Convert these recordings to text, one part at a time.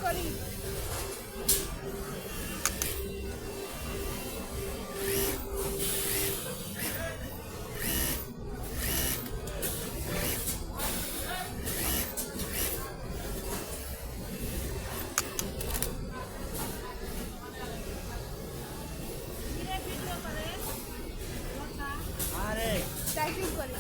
করি টাইপিং করি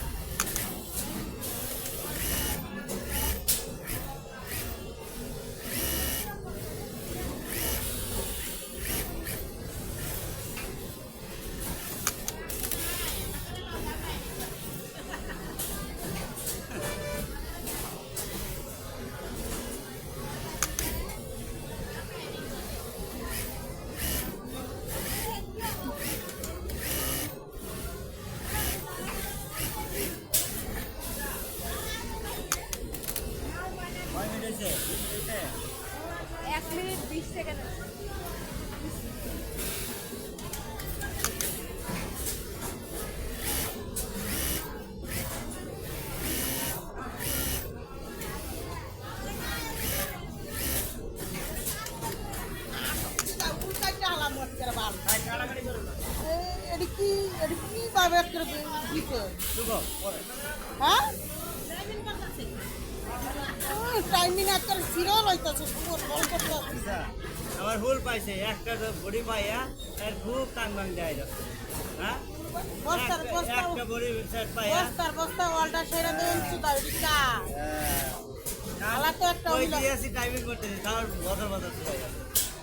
এক মিনিট 20 সেকেন্ড আমার হুল পাইছে একটা বড়ি পাইয়া এর খুব টান ভাঙ যায় যাচ্ছে হ্যাঁ একটা বড়ি সেট পাইয়া বস্তা ওয়ালটা সেরা দেন সুদা রিকা আলা তো একটা ওই দিয়েছি টাইমিং করতেছি তার বদল বদল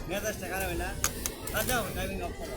মেজাজটা খারাপ হয় না যাও টাইমিং অফ করো